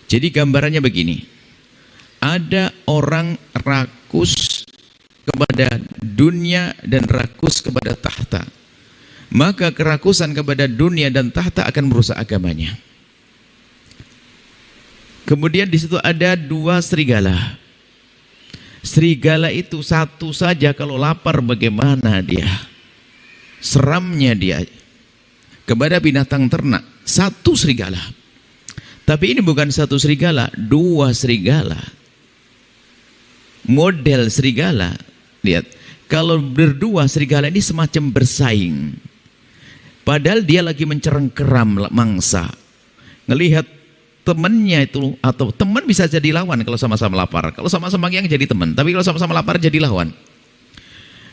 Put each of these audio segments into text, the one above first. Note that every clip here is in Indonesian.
Jadi gambarannya begini, ada orang rakus kepada dunia dan rakus kepada tahta. Maka kerakusan kepada dunia dan tahta akan merusak agamanya. Kemudian di situ ada dua serigala. Serigala itu satu saja kalau lapar bagaimana dia? Seramnya dia kepada binatang ternak. Satu serigala. Tapi ini bukan satu serigala, dua serigala. Model serigala. Lihat, kalau berdua serigala ini semacam bersaing. Padahal dia lagi mencerengkeram mangsa. Ngelihat temannya itu, atau teman bisa jadi lawan kalau sama-sama lapar. Kalau sama-sama yang jadi teman, tapi kalau sama-sama lapar jadi lawan.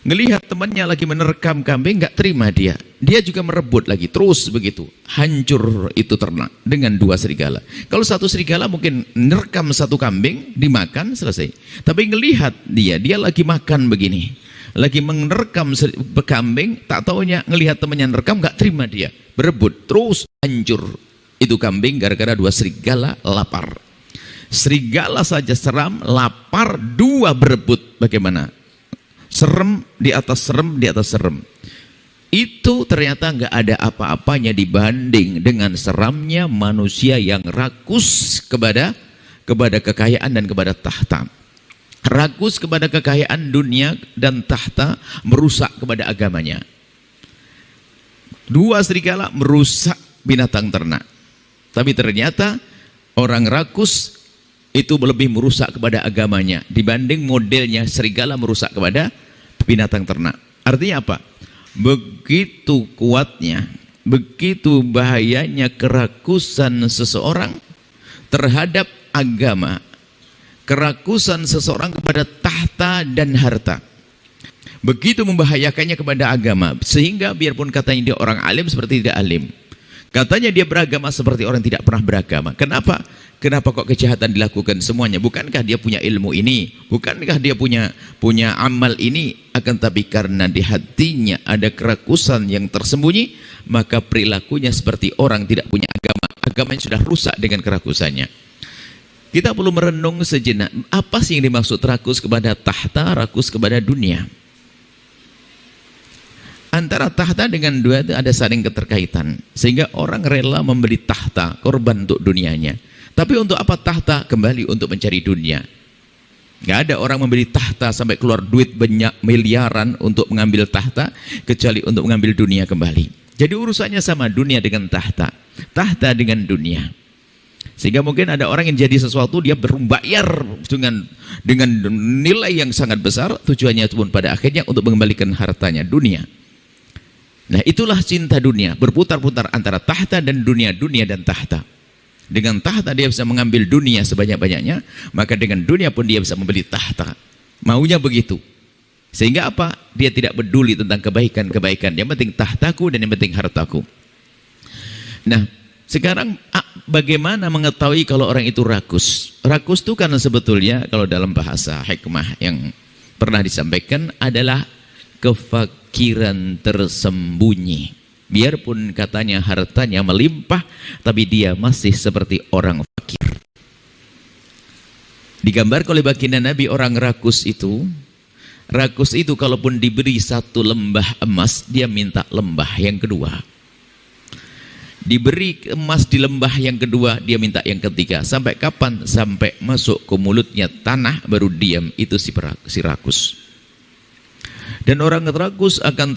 Ngelihat temannya lagi menerkam kambing, nggak terima dia. Dia juga merebut lagi, terus begitu. Hancur itu ternak dengan dua serigala. Kalau satu serigala mungkin menerkam satu kambing, dimakan, selesai. Tapi ngelihat dia lagi makan begini. Lagi menerkam kambing, tak taunya ngelihat temannya menerkam, nggak terima dia. Berebut, terus hancur. Itu kambing gara-gara dua serigala lapar. Serigala saja seram, lapar, dua berebut. Bagaimana? Serem di atas serem di atas serem. Itu ternyata nggak ada apa-apanya dibanding dengan seramnya manusia yang rakus kepada kekayaan dan kepada tahta. Rakus kepada kekayaan dunia dan tahta, merusak kepada agamanya. Dua serigala merusak binatang ternak. Tapi ternyata orang rakus itu lebih merusak kepada agamanya dibanding modelnya serigala merusak kepada binatang ternak. Artinya apa? Begitu kuatnya, begitu bahayanya kerakusan seseorang terhadap agama, kerakusan seseorang kepada tahta dan harta. Begitu membahayakannya kepada agama, sehingga biarpun katanya dia orang alim seperti tidak alim. Katanya dia beragama seperti orang tidak pernah beragama. Kenapa? Kenapa kok kejahatan dilakukan semuanya? Bukankah dia punya ilmu ini? Bukankah dia punya amal ini? Akan tapi karena di hatinya ada kerakusan yang tersembunyi, maka perilakunya seperti orang tidak punya agama. Agamanya sudah rusak dengan kerakusannya. Kita perlu merenung sejenak. Apa sih yang dimaksud rakus kepada tahta, rakus kepada dunia? Antara tahta dengan dua itu ada saling keterkaitan. Sehingga orang rela membeli tahta, korban untuk dunianya. Tapi untuk apa tahta? Kembali untuk mencari dunia. Gak ada orang membeli tahta sampai keluar duit banyak miliaran untuk mengambil tahta, kecuali untuk mengambil dunia kembali. Jadi urusannya sama, dunia dengan tahta. Tahta dengan dunia. Sehingga mungkin ada orang yang jadi sesuatu, dia berbayar dengan nilai yang sangat besar, tujuannya pun pada akhirnya untuk mengembalikan hartanya, dunia. Nah itulah cinta dunia, berputar-putar antara tahta dan dunia, dunia dan tahta. Dengan tahta dia bisa mengambil dunia sebanyak-banyaknya, maka dengan dunia pun dia bisa membeli tahta. Maunya begitu. Sehingga apa? Dia tidak peduli tentang kebaikan-kebaikan. Yang penting tahtaku dan yang penting hartaku. Nah, sekarang bagaimana mengetahui kalau orang itu rakus? Rakus itu karena sebetulnya kalau dalam bahasa hikmah yang pernah disampaikan adalah kefakiran tersembunyi. Biarpun katanya hartanya melimpah, tapi dia masih seperti orang fakir. Digambarkan oleh baginda Nabi, orang rakus itu kalaupun diberi satu lembah emas, dia minta lembah yang kedua. Diberi emas di lembah yang kedua, dia minta yang ketiga. Sampai kapan? Sampai masuk ke mulutnya tanah baru diam. Itu si rakus. Dan orang rakus akan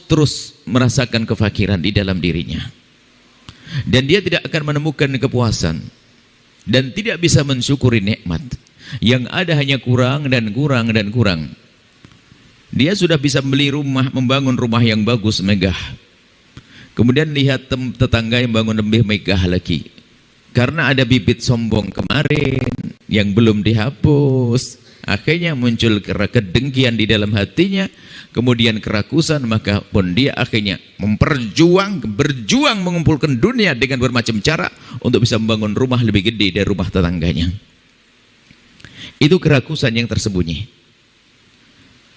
terus merasakan kefakiran di dalam dirinya. Dan dia tidak akan menemukan kepuasan. Dan tidak bisa mensyukuri nikmat. Yang ada hanya kurang dan kurang dan kurang. Dia sudah bisa beli rumah, membangun rumah yang bagus, megah. Kemudian lihat tetangga yang bangun lebih megah lagi. Karena ada bibit sombong kemarin yang belum dihapus. Akhirnya muncul kedengkian di dalam hatinya, kemudian kerakusan, maka pun dia akhirnya berjuang mengumpulkan dunia dengan bermacam cara untuk bisa membangun rumah lebih gede dari rumah tetangganya. Itu kerakusan yang tersembunyi.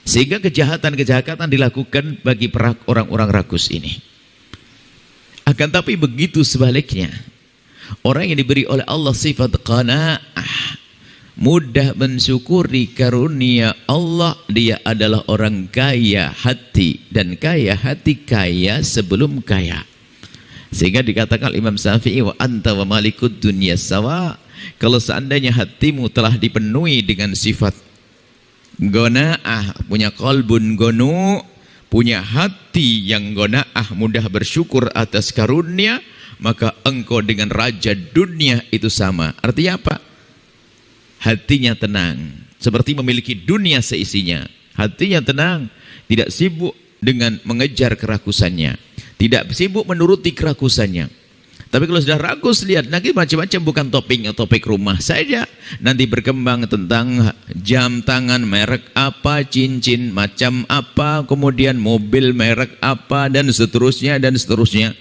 Sehingga kejahatan-kejahatan dilakukan bagi orang-orang rakus ini. Akan tapi begitu sebaliknya, Orang yang diberi oleh Allah sifat qanaah, mudah mensyukuri karunia Allah, dia adalah orang kaya hati, dan kaya hati kaya sebelum kaya. Sehingga dikatakan Imam Syafi'i, wa anta wa malikud dunya sawa. Kalau seandainya hatimu telah dipenuhi dengan sifat gonaah, punya qalbun gonu, punya hati yang gonaah, mudah bersyukur atas karunia, maka engkau dengan raja dunia itu sama. Artinya apa? Hatinya tenang, seperti memiliki dunia seisinya. Hatinya tenang, tidak sibuk dengan mengejar kerakusannya, tidak sibuk menuruti kerakusannya. Tapi kalau sudah rakus, lihat nanti macam-macam, bukan topik rumah saja. Nanti berkembang tentang jam tangan merek apa, cincin macam apa, kemudian mobil merek apa, dan seterusnya dan seterusnya.